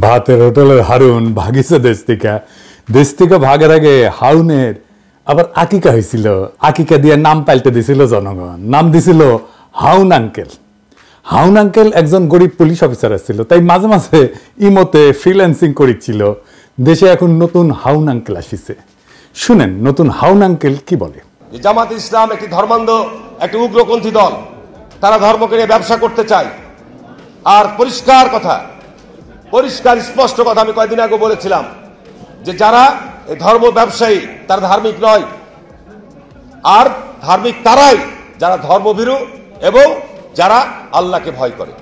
ভাতের হোটেলের হারুন ভাগিছে দেশ থেকে ভাগের আগে হাউনের আবার আকিকা হয়েছিল। আকিকা দিয়ে নাম পাল্টে দিছিল জনগণ, নাম দিছিল হাউন আঙ্কেল। হাউন আঙ্কেল একজন গরিব পুলিশ অফিসার ছিল, তাই মাঝে মাঝে ইমোতে ফ্রিল্যান্সিং করেছিল। দেশে এখন নতুন হাউন আঙ্কেল আসিছে। শুনেন নতুন হাউন আঙ্কেল কি বলে। জামাত ইসলাম একটি ধর্মান্ধ, একটি উগ্রপন্থী দল। তারা ধর্মকে নিয়ে ব্যবসা করতে চায়। আর পরিষ্কার স্পষ্ট কথা আমি কয়েকদিন আগে বলেছিলাম যে যারা এই ধর্ম ব্যবসায়ী তারা ধার্মিক নয়। আর ধার্মিক তারাই যারা ধর্মভীরু এবং যারা আল্লাহকে ভয় করে।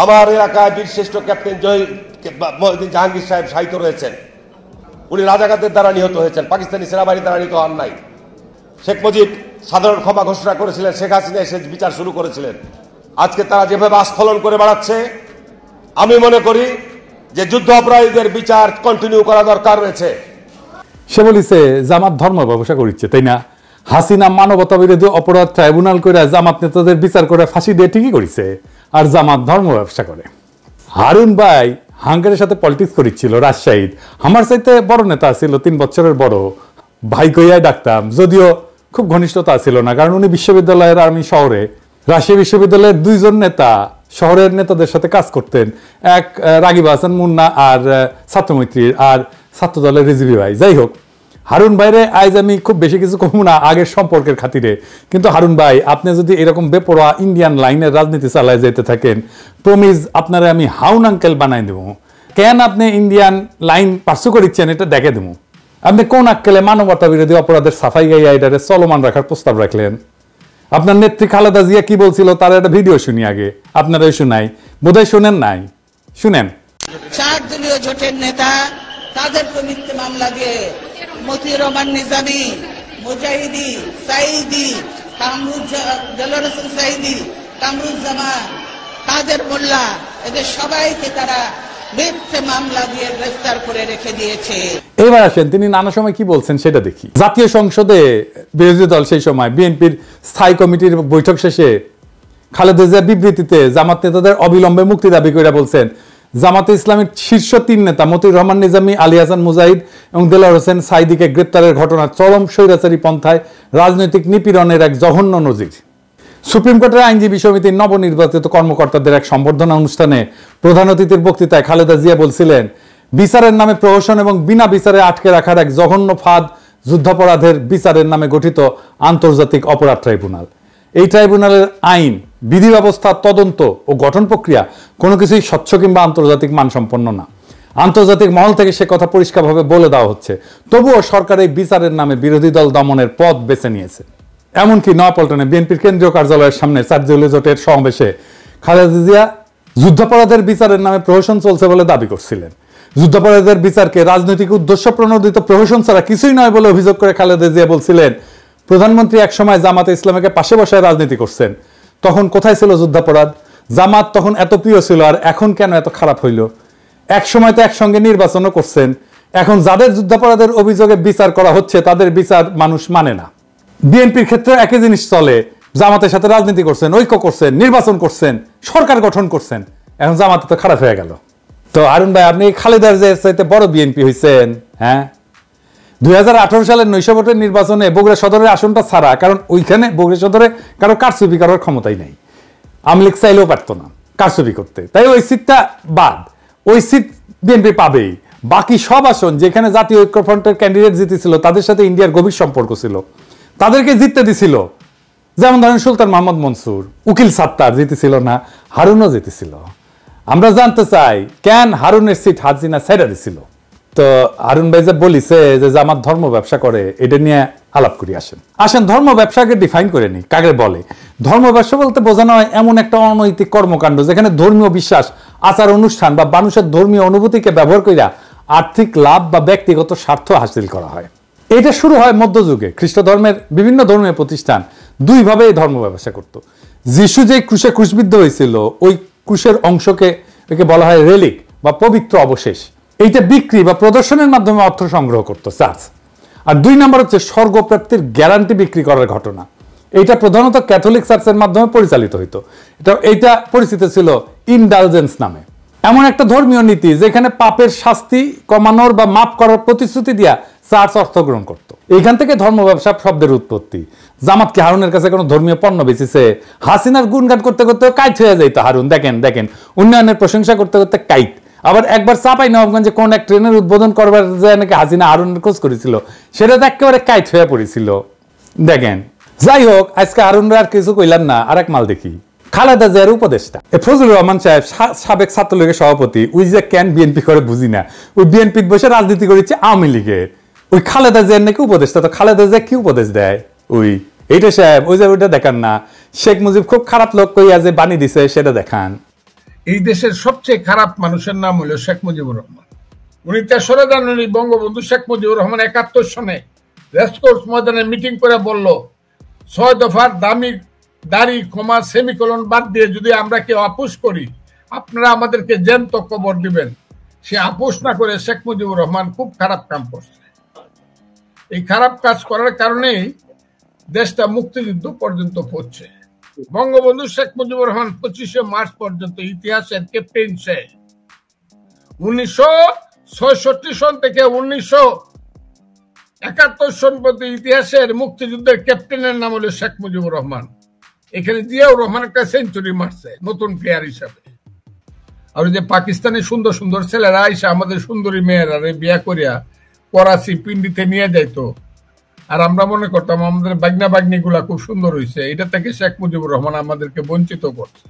আমার এলাকায় বীরশ্রেষ্ঠ ক্যাপ্টেন মহিউদ্দিন জাহাঙ্গীর সাহেব শাহিদ রয়েছেন। উনি রাজাকারদের দ্বারা নিহত হয়েছেন, পাকিস্তানি সেনাবাহিনীর দ্বারা নিহত হন নাই। শেখ মুজিব সাধারণ ক্ষমা ঘোষণা করেছিলেন, শেখ হাসিনা এসে বিচার শুরু করেছিলেন। আজকে তারা যেভাবে আস্ফলন করে বেড়াচ্ছে, আমি মনে করি যে যুদ্ধ অপরাধীদের বিচার কন্টিনিউ করা দরকার রয়েছে। সে বলিছে জামাত ধর্ম ব্যবসা করিচ্ছে, তাই না? হাসিনা মানবতা বিরোধী অপরাধ ট্রাইব্যুনাল করে জামাত নেতাদের বিচার করে ফাঁসি দিয়ে ঠিকই করেছে, আর জামাত ধর্ম ব্যবসা করে। হারুন ভাই হাঙ্গারের সাথে পলিটিক্স করেছিল রাজশাহীর। আমার চাইতে বড় নেতা ছিল, 3 বছরের বড়। ভাই কইয়াই ডাকতাম, যদিও খুব ঘনিষ্ঠতা ছিল না, কারণ উনি বিশ্ববিদ্যালয়ের আর আমি শহরে। রাজশাহী বিশ্ববিদ্যালয়ের 2 জন নেতা শহরের নেতাদের সাথে কাজ করতেন, এক রাগিব হাসান মুন্না আর ছাত্রমৈত্রীর, আর ছাত্র দলের রিজভি ভাই। যাই হোক, হারুন ভাইরে আজ আমি খুব বেশি কিছু কমু না আগের সম্পর্কের খাতিরে। কিন্তু হারুন ভাই, আপনি যদি এরকম বেপরোয়া ইন্ডিয়ান লাইনের রাজনীতি চালায় যেতে থাকেন, প্রমিজ আপনারে আমি হাউন আঙ্কেল বানাই দেবো। কেন আপনি ইন্ডিয়ান লাইন পার্সু করিচ্ছেন এটা দেখে দেবো। আপনি কোন আক্কেলে মানবতা বিরোধী অপরাধের সাফাই গাইয়া এটারে চলমান রাখার প্রস্তাব রাখলেন? আপনার নেত্রী খালেদা জিয়া কি বলছিল তার একটা ভিডিও শুনি আগে, আপনারা শুনাই, বোধহয় শুনেন নাই, শুনেন। 4 দলীয় জোটের নেতা তাদের মিথ্যে মামলা দিয়ে মতিউর রহমান নিজামী, মুজাহিদি, সাইদি, দেলোয়ার হোসেন সাইদি, কামরুজ্জামান, কাদের মোল্লা, এদের সবাইকে তারা মিথ্যে মামলা দিয়ে গ্রেফতার করে রেখে দিয়েছে। এবার আসেন তিনি নানা সময় কি বলছেন সেটা দেখি। জাতীয় সংসদে বিরোধী দল সেই সময় বিএনপির স্থায়ী কমিটির বৈঠক শেষে খালেদা জিয়া বিবৃতিতে জামাত নেতাদের অবিলম্বে মুক্তি দাবি করে বলছেন, জামাতে ইসলামের শীর্ষ 3 নেতা মতিউর রহমান নিজামী, আলী হাসান মুজাহিদ এবং দেলোয়ার হোসেন সাইদিকে গ্রেপ্তারের ঘটনা চরম স্বৈরাচারী পন্থায় রাজনৈতিক নিপীড়নের এক জঘন্য নজির। সুপ্রিম কোর্টের আইনজীবী সমিতির নবনির্বাচিত কর্মকর্তাদের এক সম্বর্ধনা অনুষ্ঠানে প্রধান অতিথির বক্তৃতায় খালেদা জিয়া বলছিলেন, বিচারের নামে প্রহসন এবং বিনা বিচারে আটকে রাখার এক জঘন্য ফাঁদ যুদ্ধাপরাধের বিচারের নামে গঠিত আন্তর্জাতিক অপরাধ ট্রাইব্যুনাল। এই ট্রাইব্যুনালের আইন, বিধি ব্যবস্থা, তদন্ত ও গঠন প্রক্রিয়া কোনো কিছুই স্বচ্ছ কিংবা আন্তর্জাতিক মানসম্পন্ন না। আন্তর্জাতিক মহল থেকে সে কথা পরিষ্কারভাবে বলে দেওয়া হচ্ছে, তবুও সরকার এই বিচারের নামে বিরোধী দল দমনের পথ বেছে নিয়েছে। এমনকি নয়াপল্টনে বিএনপির কেন্দ্রীয় কার্যালয়ের সামনে 4 দলীয় জোটের সমাবেশে খালেদা জিয়া যুদ্ধাপরাধের বিচারের নামে প্রহসন চলছে বলে দাবি করছিলেন। যুদ্ধাপরাধের বিচারকে রাজনৈতিক উদ্দেশ্য প্রণোদিত প্রহসন ছাড়া কিছুই নয় বলে অভিযোগ করে খালেদা জিয়া বলছিলেন, প্রধানমন্ত্রী একসময় জামাতে ইসলামীকে পাশে বসায় রাজনীতি করছেন, তখন কোথায় ছিল যুদ্ধাপরাধ? জামাত তখন এত প্রিয় ছিল, আর এখন কেন এত খারাপ হইল? এক সময় তো একসঙ্গে নির্বাচনও করছেন। এখন যাদের যুদ্ধাপরাধের অভিযোগে বিচার করা হচ্ছে তাদের বিচার মানুষ মানে না। বিএনপির ক্ষেত্রে একই জিনিস চলে, জামাতের সাথে রাজনীতি করছেন, ঐক্য করছেন, নির্বাচন করছেন, সরকার গঠন করছেন, এখন জামাতে তো খারাপ হয়ে গেল। তো হারুন ভাই, আপনি খালেদার যে চাইতে বড় বিএনপি হয়েছেন। হ্যাঁ, 2018 সালের 900 ভোটের নির্বাচনে বগুড়া সদরের আসনটা ছাড়া, কারণ ওইখানে বগুড়া সদরে কারো কারচুপি করার ক্ষমতাই নেই, আওয়ামী লীগ চাইলেও পারত না কারচুপি করতে, তাই ওই সিটটা বাদ। ওই সিট বিএনপি পাবেই। বাকি সব আসন যেখানে জাতীয় ঐক্যফ্রন্টের ক্যান্ডিডেট জিতেছিল, তাদের সাথে ইন্ডিয়ার গভীর সম্পর্ক ছিল, তাদেরকে জিততে দিছিল। যেমন ধরেন সুলতান মোহাম্মদ মনসুর, উকিল সাত্তার জিতেছিল না, হারুনও জিতেছিল। আমরা জানতে চাই কেন হারুনের সিট হাসিনা ছেড়ে দিছিল। তো হারুন ভাই যে বলিছে যে জামাত ধর্ম ব্যবসা করে, এটা নিয়ে আলাপ করি। আসেন ধর্ম ব্যবসাকে ডিফাইন করে নি, কাকে বলে। ধর্ম ব্যবসা বলতে বোঝানো হয় এমন একটা অনৈতিক কর্মকাণ্ড যেখানে ধর্মীয় বিশ্বাস, আচার অনুষ্ঠান বা মানুষের ধর্মীয় অনুভূতিকে ব্যবহার কইরা আর্থিক লাভ বা ব্যক্তিগত স্বার্থ হাসিল করা হয়। এটা শুরু হয় মধ্যযুগে। খ্রিস্ট ধর্মের বিভিন্ন ধর্মীয় প্রতিষ্ঠান 2 ভাবে এই ধর্ম ব্যবসা করত। যিশু যে ক্রুশে ক্রুশবিদ্ধ হয়েছিল, ওই ক্রুশের অংশকে বলা হয় রেলিক বা পবিত্র অবশেষ। এইটা বিক্রি বা প্রদর্শনের মাধ্যমে অর্থ সংগ্রহ করত চার্চ। আর 2 নম্বর হচ্ছে স্বর্গপ্রাপ্তির গ্যারান্টি বিক্রি করার ঘটনা। এইটা প্রধানত ক্যাথলিক চার্চের মাধ্যমে পরিচালিত হইতো। এইটা পরিচিত ছিল ইনডালজেন্স নামে। এমন একটা ধর্মীয় নীতি যেখানে পাপের শাস্তি কমানোর বা মাফ করার প্রতিশ্রুতি দিয়া চার্চ অর্থ গ্রহণ করত। এইখান থেকে ধর্ম ব্যবসা শব্দের উৎপত্তি। জামাত কি হারুনের কাছে কোনো ধর্মীয় পণ্য বেচেছে? হাসিনার গুণগান করতে করতে কাইট হয়ে যাইতো হারুন। দেখেন দেখেন উন্নয়নের প্রশংসা করতে করতে কাইট। আবার একবার চাঁপাইনবাবগঞ্জে কোন এক ট্রেনের উদ্বোধন করবার যায় নাকি হাসিনা হারুনের খোঁজ করেছিল, সেটা তো একেবারে কাইট হয়ে পড়েছিল। দেখেন, যাই হোক, আজকে হারুনরা আর কিছু কইলাম না, আরেক মাল দেখি। খালেদা জিয়ার উপদেষ্টা ফজলুর রহমান সাহেব, সাবেক ছাত্রলীগের সভাপতি, ওই যে কেন বিএনপি করে বুঝি না, ওই বিএনপি বসে রাজনীতি করেছে আওয়ামী লীগের। ওই খালেদা জিয়ার নাকি উপদেষ্টা। তো খালেদা জিয়া কি উপদেশ দেয়? ওই এইটা সাহেব, ওই যে ওইটা দেখান না, শেখ মুজিব খুব খারাপ লোক কইয়া যে বাণী দিছে সেটা দেখান। এই দেশের সবচেয়ে খারাপ মানুষের নাম হলো শেখ মুজিবুর রহমান। উনি 3রা জানুয়ারি বঙ্গবন্ধু শেখ মুজিবুর রহমান 71 সনে রেসকোর্স ময়দানে মিটিং করে বলল, 6 দফার দাড়ি ক্ষমা সেমিকোলন বাদ দিয়ে যদি আমরা কেউ আপোষ করি আপনারা আমাদেরকে জ্যান্ত কবর দিবেন। সে আপোষ না করে শেখ মুজিবুর রহমান খুব খারাপ কাম করছে। এই খারাপ কাজ করার কারণেই দেশটা মুক্তিযুদ্ধ পর্যন্ত পড়ছে। বঙ্গবন্ধু শেখ মুজিবুর রহমান 25শে মার্চ পর্যন্ত ইতিহাসের ক্যাপ্টেন সে। 1966 সন থেকে 1971 সন পর্যন্ত ইতিহাসের মুক্তিযুদ্ধের ক্যাপ্টেনের নাম হলো শেখ মুজিবুর রহমান। এখানে জিয়াউর রহমান একটা সেঞ্চুরি মারছে নতুন প্লেয়ার হিসাবে। আর যে পাকিস্তানি সুন্দর সুন্দর ছেলেরা আইসা আমাদের সুন্দরী মেয়েরা বিয়া করিয়া করাচি পিন্ডিতে নিয়ে যাইতো, আর আমরা মনে করতাম আমাদের বাগনা বাগনি গুলা খুব সুন্দর হয়েছে। এটা থেকে শেখ মুজিবুর রহমান আমাদেরকে বঞ্চিত করছে।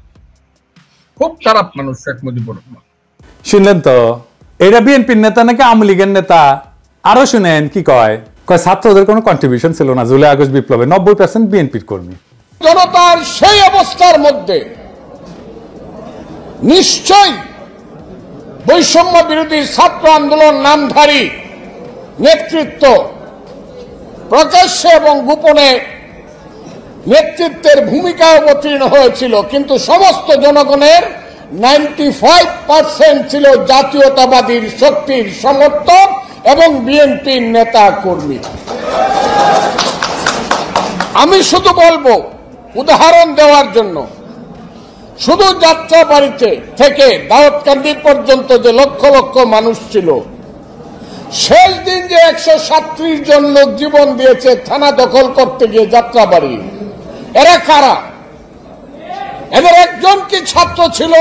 খুব খারাপ মানুষ শেখ মুজিবুর রহমান। শুনলেন তো, এটা বিএনপির নেতা নাকি আওয়ামী লীগের নেতা? আরো শুনেন কি কয়। ছাত্রদের কোনো কন্ট্রিবিউশন ছিল না জুলাই আগস্ট বিপ্লবে, 90% বিএনপির কর্মী। জনতার সেই অবস্থার মধ্যে নিশ্চয়ই বৈষম্য বিরোধী ছাত্র আন্দোলন নামধারী নেতৃত্ব প্রকাশ্যে এবং গোপনে নেতৃত্বের ভূমিকা অবতীর্ণ হয়েছিল, কিন্তু সমস্ত জনগণের 95% ছিল জাতীয়তাবাদী শক্তির সমর্থক এবং বিএনপির নেতা কর্মী। আমি শুধু বলবো, উদাহরণ দেওয়ার জন্য, শুধু যাত্রাবাড়িতে থেকে দাউদকান্দি পর্যন্ত যে লক্ষ লক্ষ মানুষ ছিল, শেষ দিন যে 137 জন লোক জীবন দিয়েছে থানা দখল করতে গিয়ে যাত্রাবাড়ি, এরা কারা? এদের একজন কি ছাত্র ছিল?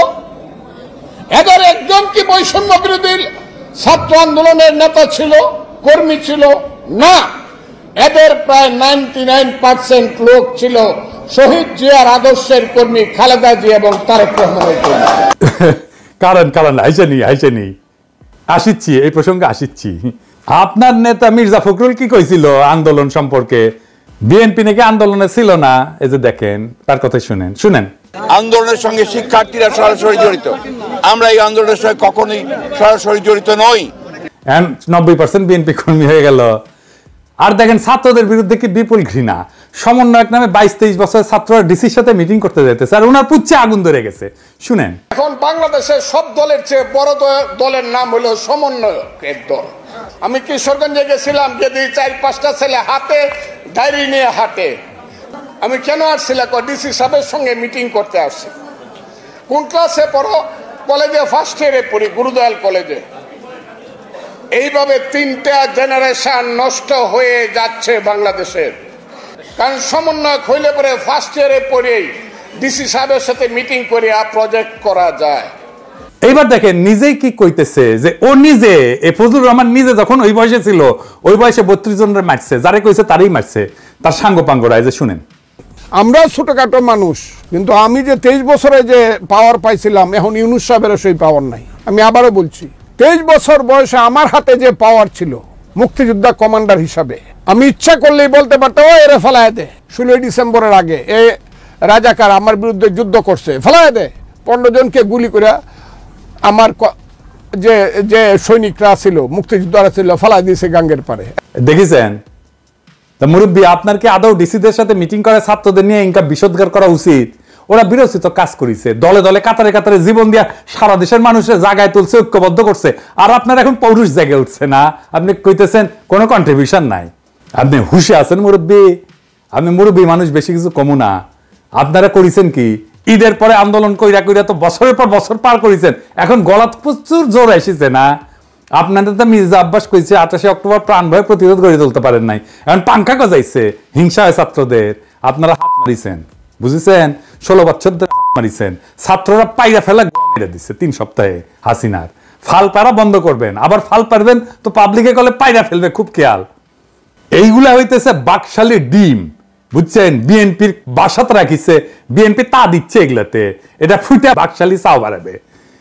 এদের একজন কি বৈষম্য বিরোধী ছাত্র আন্দোলনের নেতা ছিল, কর্মী ছিল? না, এদের প্রায় 99% লোক ছিল শহীদ জিয়ার আদর্শের কর্মী, খালেদা জিয়া এবং তারেক রহমানের কর্মী। কারণ আইসেনি আসিচ্ছি, এই প্রসঙ্গে আসিচ্ছি। আপনার নেতা মির্জা ফখরুল কি কইছিল আন্দোলন সম্পর্কে? বিএনপি নাকি আন্দোলনে ছিল না। এই যে দেখেন, তার কথা শুনেন। আন্দোলনের সঙ্গে শিক্ষার্থীরা সরাসরি জড়িত, আমরা এই আন্দোলনের সঙ্গে কখনোই সরাসরি জড়িত নই। 90% বিএনপি কর্মী হয়ে গেল। আর দেখেন, ছাত্রদের বিরুদ্ধে কি বিপুল ঘৃণা। সমন্বয়ক নামে 22-23 বছরের ছাত্ররা ডিসির সাথে মিটিং করতে যেতেছে, আর ওনার পুচ্ছে আগুন ধরে গেছে। শুনেন, এখন বাংলাদেশের সব দলের চেয়ে বড় দলের নাম হলো সমন্বয়কের দল। আমি কিশোরগঞ্জে গেছিলাম, যদি 4-5টা ছেলে হাতে ডায়েরি নিয়ে হাঁটে। আমি কেন আসছিলাম? ডিসি সাহেবের সঙ্গে মিটিং করতে আসছি। কোন ক্লাসে পড়ো? কলেজে ফার্স্ট ইয়ারে পড়ি, গুরুদয়াল কলেজে। এইভাবে 3টা জেনারেশন নষ্ট হয়ে যাচ্ছে বাংলাদেশের। কারণ সমন্বয়ক হইলে পরে ফার্স্ট ইয়ারে পড়েই ডিসি সাহেবের সাথে মিটিং করে প্রজেক্ট করা যায়। এইবার দেখেন নিজেই কি কইতেছে, যে ও নিজে, ফজলুর রহমান নিজে যখন ওই বয়সে ছিল, ওই বয়সে 32 জনের মারছে, যারে কইছে তারই মারছে, তার সাঙ্গ পাঙ্গরা। এই যে শুনেন, আমরা ছোটখাটো মানুষ, কিন্তু আমি যে 23 বছরে যে পাওয়ার পাইছিলাম, এখন ইউনূস সাহেবের সেই পাওয়ার নাই। আমি আবারও বলছি, 23 বছর বয়সে আমার হাতে যে পাওয়ার ছিল মুক্তিযোদ্ধা কমান্ডার হিসাবে, আমি ইচ্ছা করলেই বলতে পারতাম, ও এরে ফেলায় দে। 16 ডিসেম্বরের আগে এ রাজাকার আমার বিরুদ্ধে যুদ্ধ করছে, ফেলায় দে। 15 জনকে গুলি করে আমার যে সৈনিকরা ছিল, মুক্তিযোদ্ধারা ছিল, ফেলায় দিয়েছে গাঙ্গের পারে। দেখেছেন? মুরব্বী, আপনার কি আদৌ ডিসিদের সাথে মিটিং করে ছাত্রদের নিয়ে ইনকা বিষোদ্গার করা উচিত? ওরা বিরোচিত কাজ করেছে, দলে দলে কাতারে কাতারে জীবন দিয়া সারা দেশের মানুষের জায়গায় তুলছে, ঐক্যবদ্ধ করছে। আর আপনার এখন পৌরুষ জায়গায় উঠছে না, আপনি কইতেছেন কোনো কন্ট্রিবিউশন নাই। আপনি হুশে আছেন মুরব্বী? আপনি মুরব্বী মানুষ, বেশি কিছু কমু না। আপনারা করেছেন কি? ঈদের পরে আন্দোলন কইরা কইরা তো বছরের পর বছর পার করেছেন, এখন গলাত প্রচুর জোর এসেছে না? আপনাদের তো মির্জা আব্বাস কইছে 28 অক্টোবর প্রাণ ভয়ে প্রতিরোধ গড়ে তুলতে পারেন নাই, এখন পাঙ্খা গজাইছে, হিংসা হয় ছাত্রদের, আপনারা হাত মারিছেন, বুঝেছেন? 16 বছর ধরে হাত মারিছেন, ছাত্ররা পাইরা ফেলা মেরে দিচ্ছে 3 সপ্তাহে হাসিনার। ফাল পারা বন্ধ করবেন, আবার ফাল পারবেন তো পাবলিকে কলে পাইরা ফেলবে, খুব খেয়াল। এইগুলা হইতেছে বাকশালী ডিম, বুঝছেন? বিএনপির বাসাত রাখিছে, বিএনপি তা দিচ্ছে এগুলাতে, এটা ফুটে বাকশালী চাও বাড়াবে।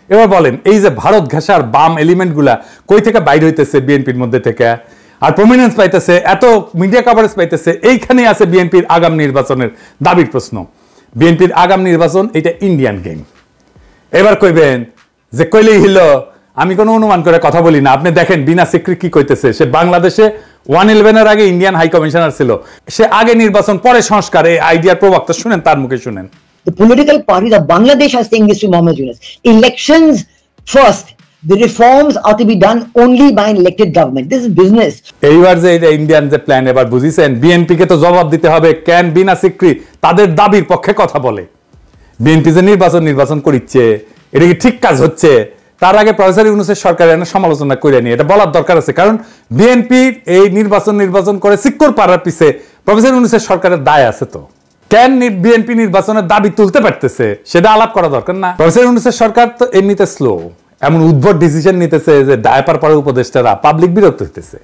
এবার বলেন, এই যে ভারত ঘেঁষার বাম এলিমেন্ট গুলা কই থেকে বাইর হইতেছে বিএনপির মধ্যে থেকে, আর প্রমিনেন্স পাইতেছে, এত মিডিয়া কভারেজ পাইতেছে, এইখানেই আছে বিএনপির আগাম নির্বাচনের দাবির প্রশ্ন। বিএনপির আগাম নির্বাচন এটা ইন্ডিয়ান গেম। এবার কইবেন যে কইলেই হলো, আমি কোনো অনুমান করে কথা বলি না। আপনি দেখেন বিনা সিক্রি কি কইতেছে, সে বাংলাদেশে 111 এর আগে ইন্ডিয়ান হাই কমিশনার ছিল, সে আগে নির্বাচন পরে সংস্কার, এই আইডিয়ার প্রবক্তা শুনেন, তার মুখে শুনেন। The political parties of Bangladesh are saying this to Mohammed Yunus. Elections first. The reforms are to be done only by an elected government. This is business. এইবার যে ইন্ডিয়ান যে প্ল্যান, এবার বুঝিছেন? বিএনপি কে তো জবাব দিতে হবে, কেন বিনা সিক্রি তাদের দাবির পক্ষে কথা বলে। বিএনপি যে নির্বাচন করিচ্ছে, এটা কি ঠিক কাজ হচ্ছে? তার আগে প্রফেসর ইউনূসের সরকারের সমালোচনা করে নিয়ে এটা বলার দরকার আছে, কারণ বিএনপি এই নির্বাচন করে সিক্কর পাড়ার পিছে প্রফেসর ইউনূসের সরকারের দায় আছে। তো কেন বিএনপি নির্বাচনের দাবি তুলতে পারতেছে সেটা আলাপ করা দরকার না? প্রফেসর ইউনূসের সরকার তো এমনিতে স্লো, এমন উদ্ভট ডিসিশন নিতেছে যে ডায়াপার পাড়ার উপদেষ্টারা, পাবলিক বিরক্ত হইতেছে।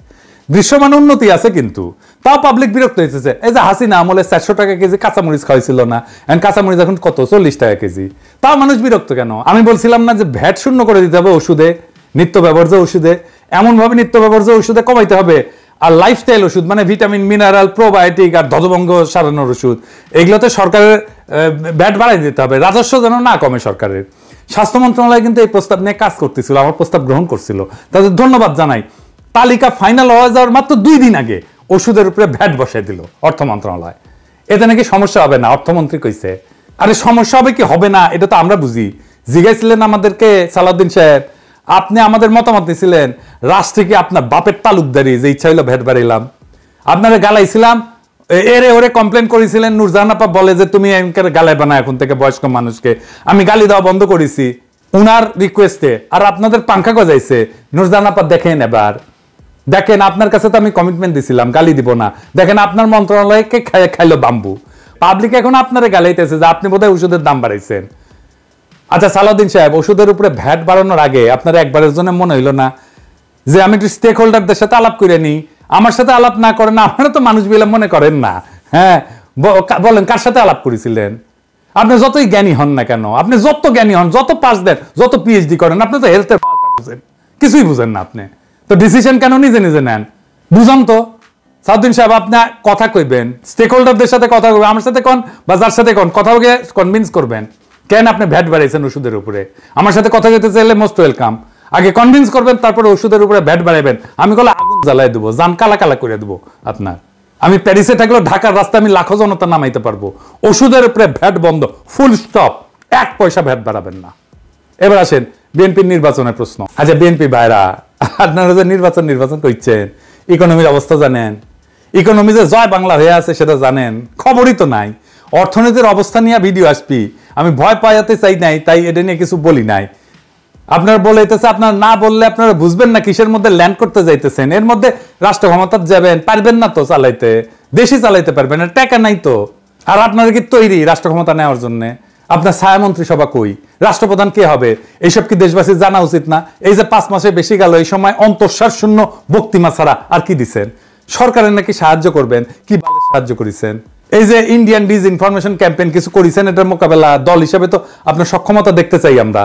দৃশ্যমান উন্নতি আছে কিন্তু তাও পাবলিক বিরক্ত হইতেছে। এই যে হাসিনা আমলে 400 টাকা কেজি কাঁচামরিচ খাওয়াইছিল না, এখন কাঁচামরিচ এখন কত 40 টাকা কেজি, তাও মানুষ বিরক্ত কেন? আমি বলছিলাম না যে ভ্যাট শূন্য করে দিতে হবে ওষুধে, নিত্য ব্যবহার্য ওষুধে, এমন ভাবে নিত্য ব্যবহার্য ওষুধে কমাইতে হবে, আর লাইফস্টাইল ওষুধ মানে ভিটামিন, মিনারেল, প্রোবায়োটিক আর ধ্বজভঙ্গ সারানোর ওষুধ, এগুলোতে সরকারের ভ্যাট বাড়াই দিতে হবে, রাজস্ব যেন না কমে সরকারের। স্বাস্থ্য মন্ত্রণালয় কিন্তু এই প্রস্তাব নিয়ে কাজ করতেছিল, আমার প্রস্তাব গ্রহণ করছিল, তাদের ধন্যবাদ জানাই। তালিকা ফাইনাল হয়ে যাওয়ার মাত্র 2 দিন আগে ওষুধের উপরে ভ্যাট বসাই দিল অর্থ মন্ত্রণালয়। এতে নাকি সমস্যা হবে না, অর্থমন্ত্রী কইছে। আরে সমস্যা হবে কি হবে না এটা তো আমরা বুঝি। জিজ্ঞাসিলেন আমাদেরকে সালাউদ্দিন সাহেব, আপনি আমাদের মতামত নিয়েছিলেন, রাষ্ট্রে কি আপনার বাপের তালুকদারি যে ইচ্ছা হইলো ভ্যাট বাড়াইলাম? আপনারা গালাইছিলাম, এরে ওরে কমপ্লেন করেছিলেন, নূরজাহান আপা বলে যে তুমি গালাই বানা এখন থেকে বয়স্ক মানুষকে। আমি গালি দেওয়া বন্ধ করেছি উনার রিকোয়েস্টে, আর আপনাদের পাঙ্খা গজাইছে। নূরজাহান আপা দেখেন, এবার দেখেন, আপনার কাছে তো আমি কমিটমেন্ট দিছিলাম গালি দিব না, দেখেন আপনার মন্ত্রণালয়কে খাইলো বাম্বু। পাবলিক এখন আপনারা গালাইতেছে যে আপনি বোধহয় ওষুধের দাম বাড়াইছেন। আচ্ছা সালাউদ্দিন সাহেব, ওষুধের উপরে ভ্যাট বাড়ানোর আগে আপনার একবারের জন্য মনে হইলো না যে আমি একটু স্টেক হোল্ডারদের সাথে আলাপ করে নিই? আমার সাথে আলাপ না করেন না, আপনারা তো মানুষ বলে মনে করেন না। হ্যাঁ বলেন, কার সাথে আলাপ করেছিলেন? আপনি যতই জ্ঞানী হন না কেন, আপনি যত জ্ঞানী হন, যত পাস দেন, যত পিএইচডি করেন, আপনি তো হেলথের বুঝেন, কিছুই বুঝেন না। আপনি তো ডিসিশন কেন নিজে নিজে নেন? বুঝান তো সাউদ্দিন সাহেব, আপনি কথা কইবেন, স্টেক হোল্ডারদের সাথে কথা কইবেন, আমার সাথে কোন বা যার সাথে কোন কথাও কনভিন্স করবেন কেন আপনি ভ্যাট বাড়াইছেন ওষুধের উপরে। আমার সাথে কথা কইতে চাইলে মোস্ট ওয়েলকাম, আগে কনভিন্স করবেন, তারপরে ওষুধের উপরে ভ্যাট বাড়াইবেন। আমি কলে আগুন জ্বালাই দেবো, জান কালা কালা করে দেবো আপনার। আমি প্যারিসে থাকলেও ঢাকার রাস্তায় আমি লাখো জনতা নামাইতে পারবো। ওষুধের উপরে ভ্যাট বন্ধ, ফুল স্টপ, 1 পয়সা ভ্যাট বাড়াবেন না। এবার আসেন বিএনপির নির্বাচনের প্রশ্ন। আচ্ছা বিএনপি ভাইরা, আপনারা যে নির্বাচন করছেন, ইকোনমির অবস্থা জানেন? ইকোনমি যে জয় বাংলা হয়ে আছে সেটা জানেন? খবরই তো নাই। অর্থনীতির অবস্থা নিয়ে ভিডিও আসবি, আমি ভয় পাইতে চাই নাই, তাই এটা নিয়ে কিছু বলি নাই। আপনার বলাইতেছে, আপনার না বললে আপনারা বুঝবেন না কিসের মধ্যে ল্যান্ড করতে যাইতেছেন। এর মধ্যে রাষ্ট্র ক্ষমতা যাবেন, পারবেন না তো চালাইতে, দেশই চালাইতে পারবেন না, টাকা নাই তো। আর আপনারা কি তৈরি রাষ্ট্র ক্ষমতা নেওয়ার জন্য? আপনার ছায়ামন্ত্রী সভা কই? রাষ্ট্রপ্রধান কে হবে? এইসব কি দেশবাসীর জানা উচিত না? এই যে 5 মাসে বেশি গেল, এই সময় অন্তঃসার শূন্য বক্তিমা ছাড়া আর কি দিচ্ছেন? সরকারের নাকি সাহায্য করবেন, কি ভালো সাহায্য করেছেন? এই যে ইন্ডিয়ান ডিসইনফরমেশন ক্যাম্পেইন কিছু করেছেন, এটার মোকাবেলা দল হিসেবে তো আপনার সক্ষমতা দেখতে চাই আমরা।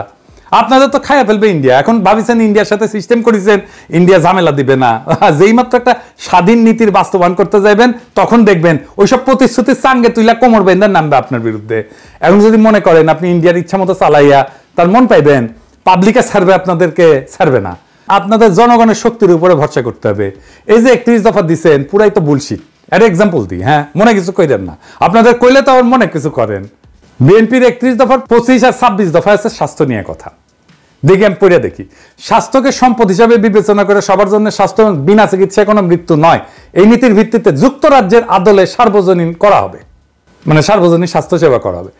আপনাদের তো খাইয়া ফেলবে ইন্ডিয়া। এখন ভাবিছেন ইন্ডিয়ার সাথে সিস্টেম করেছেন, ইন্ডিয়া ঝামেলা দিবে না। যেই মাত্র একটা স্বাধীন নীতির বাস্তবায়ন করতে যাবেন, তখন দেখবেন ওইসব প্রতিশ্রুতির চাঙ্গে তুইলা কোমর বেঁধে নামবে আপনার বিরুদ্ধে। এখন যদি মনে করেন আপনি ইন্ডিয়ার ইচ্ছা মতো চালাইয়া তার মন পাইবেন, পাবলিকে ছাড়বে, আপনাদেরকে ছাড়বে না। আপনাদের জনগণের শক্তির উপরে ভরসা করতে হবে। এই যে 31 দফা দিচ্ছেন, পুরাই তো বুলশিট। একটা এক্সাম্পল দিই, হ্যাঁ, মনে কিছু কইলেন না, আপনাদের কইলে তো আর মনে কিছু করেন। বিএনপির 31 দফার 25 আর 26 দফা আছে স্বাস্থ্য নিয়ে কথা। দেখি আমি পড়ে দেখি, স্বাস্থ্যকে সম্পদ হিসাবে বিবেচনা করে সবার জন্য স্বাস্থ্য বিনা চিকিৎসায় কোনো মৃত্যু নয়, এই নীতির ভিত্তিতে যুক্তরাজ্যের আদলে সার্বজনীন করা হবে, মানে সার্বজনীন স্বাস্থ্য সেবা করা হবে।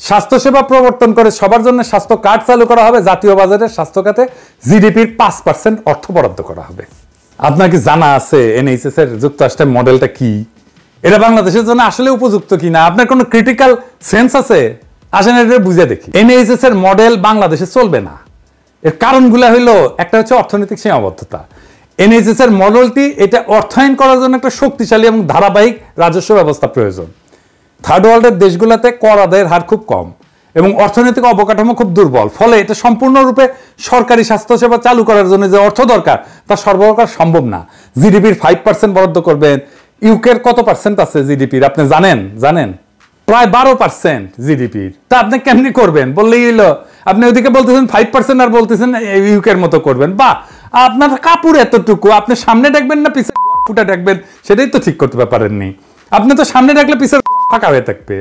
স্বাস্থ্যসেবা প্রবর্তন করে সবার জন্য স্বাস্থ্য কার্ড চালু করা হবে, জাতীয় বাজেটের স্বাস্থ্য খাতে জিডিপির 5% অর্থ বরাদ্দ করা হবে। আপনার কি জানা আছে এনএইচএস এর যুক্তরাষ্ট্রের মডেলটা কি? এটা বাংলাদেশের জন্য আসলে উপযুক্ত কিনা? আপনার কোনো ক্রিটিক্যাল সেন্স আছে? আসেন এটা বুঝে দেখি। এনএইচএস এর মডেল বাংলাদেশে চলবে না। এর কারণগুলো হলো, একটা হচ্ছে অর্থনৈতিক সীমাবদ্ধতা। এনএইচএস এর মডেলটি এটা অর্থায়ন করার জন্য একটা শক্তিশালী এবং ধারাবাহিক রাজস্ব ব্যবস্থা প্রয়োজন। থার্ড ওয়ার্ল্ডের দেশগুলোতে কর আদায়ের হার খুব কম এবং অর্থনৈতিক অবকাঠামো খুব দুর্বল, ফলে এটা সম্পূর্ণরূপে সরকারি স্বাস্থ্যসেবা চালু করার জন্য যে অর্থ দরকার তা সরবরাহ করা সম্ভব না। জিডিপির 5% বরাদ্দ করবেন। ইউকের কত পার্সেন্ট আছে জিডিপির আপনি জানেন? প্রায় 12% জিডিপির। তা আপনি কেমনি করবেন? বললেই হলো। আপনি ওইদিকে বলতেছেন 5% আর বলতেছেন ইউকের মতো করবেন। বা আপনার কাপড় এতটুকু, আপনি সামনে ডাকবেন না পিছে ফুটা ডাকবেন, সেটাই তো ঠিক করতে পারেননি। আপনি তো সামনে ডাকলে পিছে ফাঁকা হয়ে থাকবে।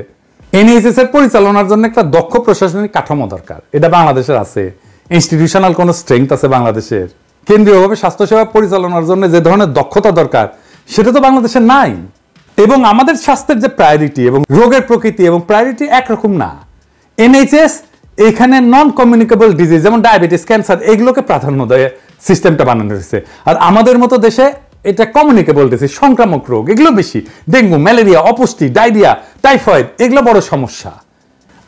এনএইচএস এর পরিচালনার জন্য একটা দক্ষ প্রশাসনিক কাঠামো দরকার। এটা বাংলাদেশের আছে? ইনস্টিটিউশনাল কোনো স্ট্রেংথ আছে বাংলাদেশের? কেন্দ্রীয়ভাবে স্বাস্থ্যসেবা পরিচালনার জন্য যে ধরনের দক্ষতা দরকার সেটা তো বাংলাদেশে নাই। এবং আমাদের স্বাস্থ্যের যে প্রায়োরিটি এবং রোগের প্রকৃতি এবং প্রায়োরিটি একরকম না। এনএইচএস এখানে নন কমিউনিকেবল ডিজিজ যেমন ডায়াবেটিস, ক্যান্সার এগুলোকে প্রাধান্য দেয় সিস্টেমটা বানানো হয়েছে। আর আমাদের মতো দেশে এটা কমিউনিকেবল ডিজিজ, সংক্রামক রোগ এগুলো বেশি। ডেঙ্গু, ম্যালেরিয়া, অপুষ্টি, ডায়রিয়া, টাইফয়েড এগুলো বড় সমস্যা।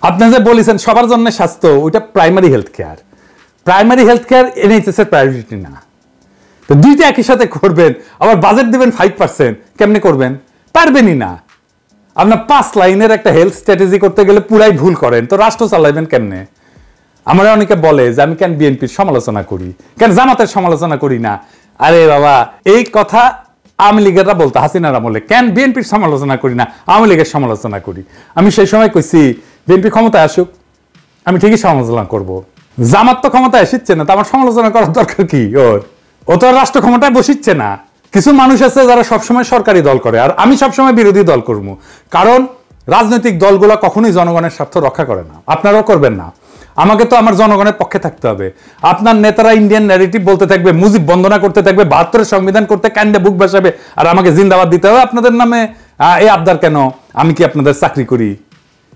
আপনি যে বলেছেন সবার জন্য স্বাস্থ্য, ওইটা primary health care. Primary health care NHS এর প্রায়োরিটি না। তো দুইটা একই সাথে করবেন, আবার বাজেট দিবেন 5%, কেমনে করবেন? পারবেনই না। আপনার 5 লাইনের একটা হেলথ স্ট্র্যাটেজি করতে গেলে পুরাই ভুল করেন, তো রাষ্ট্র চালাইবেন কেমনে? আমরা অনেকে বলে যে আমি কেন বিএনপির সমালোচনা করি, কেন জামাতের সমালোচনা করি না। আরে বাবা, এই কথা আওয়ামী লীগেররা বলতো হাসিনার আমলে, কেন বিএনপির সমালোচনা করি না, আওয়ামী লীগের সমালোচনা করি। আমি সেই সময় কইছি বিএনপি ক্ষমতায় আসুক, আমি ঠিকই সমালোচনা করব। জামাত তো ক্ষমতায় আসিচ্ছে না, তো আমার সমালোচনা করার দরকার কি? ও তো রাষ্ট্র ক্ষমতায় বসিচ্ছে না। কিছু মানুষ আছে যারা সবসময় সরকারি দল করে, আর আমি সবসময় বিরোধী দল করব। কারণ রাজনৈতিক দলগুলো কখনোই জনগণের স্বার্থ রক্ষা করে না, আপনারাও করবেন না। আমাকে তো আমার জনগণের পক্ষে থাকতে হবে। আপনার নেতারা ইন্ডিয়ান ন্যারেটিভ বলতে থাকবে, মুজিব বন্দনা করতে থাকবে, 72 সংবিধান করতে কান্দে বুক ভাসাবে, আর আমাকে জিন্দাবাদ দিতে হবে আপনাদের নামে। এই আবদার কেন? আমি কি আপনাদের চাকরি করি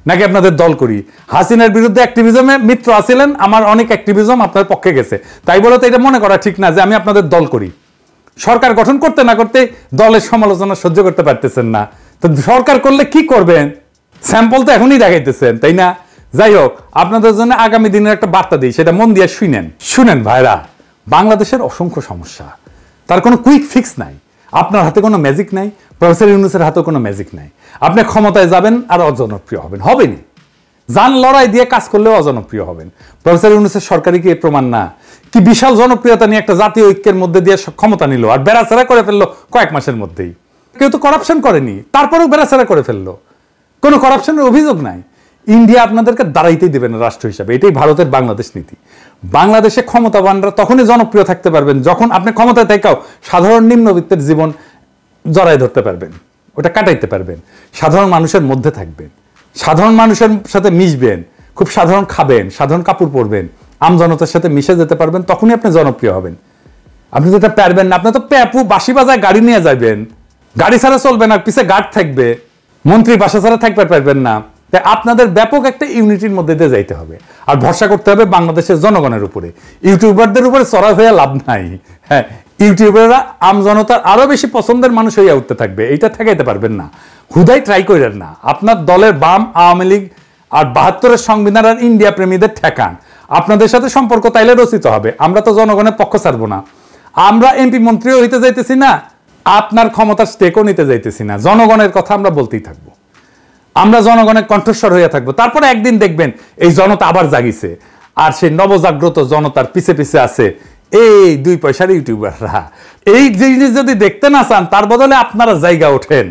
নাকি আপনাদের দল করি? হাসিনার বিরুদ্ধে অ্যাক্টিভিজমে মিত্র আছিলেন, আমার অনেক অ্যাক্টিভিজম আপনার পক্ষে গেছে, তাই বলে তো এটা মনে করা ঠিক না যে আমি আপনাদের দল করি। সরকার গঠন করতে না করতে দলের সমালোচনা সহ্য করতে পারতেছেন না, তো সরকার করলে কি করবেন? স্যাম্পল তো এখনই দেখাইতেছেন, তাই না? যাই হোক, আপনাদের জন্য আগামী দিনের একটা বার্তা দিই, সেটা মন দিয়ে শুনেন ভাইরা। বাংলাদেশের অসংখ্য সমস্যা, তার কোনো কুইক ফিক্স নাই। আপনার হাতে কোনো ম্যাজিক নাই, প্রফেসর ইউনূসের হাতে কোনো ম্যাজিক নাই। আপনি ক্ষমতায় যাবেন আর অজনপ্রিয় হবেনই। জান লড়াই দিয়ে কাজ করলেও অজনপ্রিয় হবেন। প্রফেসর ইউনূসের সরকারি কি প্রমাণ না? কি বিশাল জনপ্রিয়তা নিয়ে একটা জাতীয় ঐক্যের মধ্যে দিয়ে ক্ষমতা নিল, আর বেড়াচেরা করে ফেললো কয়েক মাসের মধ্যেই। কেউ তো করাপশন করেনি, তারপরেও বেড়াচেরা করে ফেললো। কোনো করাপশনের অভিযোগ নাই। ইন্ডিয়া আপনাদেরকে দাঁড়াইতেই দেবে না রাষ্ট্র হিসাবে, এটাই ভারতের বাংলাদেশ নীতি। বাংলাদেশে ক্ষমতাবানরা তখনই জনপ্রিয় থাকতে পারবেন যখন আপনি ক্ষমতায় থেকেও সাধারণ নিম্নবিত্তের জীবন জড়ায় ধরতে পারবেন, ওটা কাটাইতে পারবেন, সাধারণ মানুষের মধ্যে থাকবেন, সাধারণ মানুষের সাথে মিশবেন, খুব সাধারণ খাবেন, সাধারণ কাপড় পরবেন, আমজনতার সাথে মিশে যেতে পারবেন, তখনই আপনি জনপ্রিয় হবেন। আপনি যেটা পারবেন না, আপনি তো প্যাপু বাসি বাজায় গাড়ি নিয়ে যাবেন, গাড়ি ছাড়া চলবে না, পিছে গার্ড থাকবে, মন্ত্রী বাসা ছাড়া থাকতে পারবেন না। তাই আপনাদের ব্যাপক একটা ইউনিটির মধ্যে দিয়ে যাইতে হবে, আর ভরসা করতে হবে বাংলাদেশের জনগণের উপরে। ইউটিউবারদের উপরে চড়া হয়ে লাভ নাই। হ্যাঁ, ইউটিউবাররা আমজনতার আরো বেশি পছন্দের মানুষ হইয়া উঠতে থাকবে, এইটা ঠেকাইতে পারবেন না। হুদাই ট্রাই করেন না। আপনার দলের বাম, আওয়ামী লীগ আর 72-এর সংবিধান আর ইন্ডিয়া প্রেমীদের ঠেকান। আপনাদের সাথে সম্পর্ক তাইলে রচিত হবে। আমরা তো জনগণের পক্ষ ছাড়বো না। আমরা এমপি মন্ত্রীও হইতে যাইতেছি না, আপনার ক্ষমতার স্টেকও নিতে যাইতেছি না। জনগণের কথা আমরা বলতেই থাকবো, আমরা জনগণের কণ্ঠস্বর হইয়া থাকবো। তারপরে একদিন দেখবেন এই জনতা আবার জাগিছে, আর সেই নবজাগ্রত জনতার পিছে পিছে আছে এই 2 পয়সার ইউটিউবাররা। এই জিনিস যদি দেখতে না চান, তার বদলে আপনারা জায়গা ওঠেন,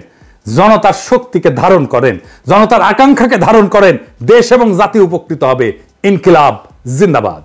জনতার শক্তিকে ধারণ করেন, জনতার আকাঙ্ক্ষাকে ধারণ করেন, দেশ এবং জাতি উপকৃত হবে। ইনকিলাব জিন্দাবাদ।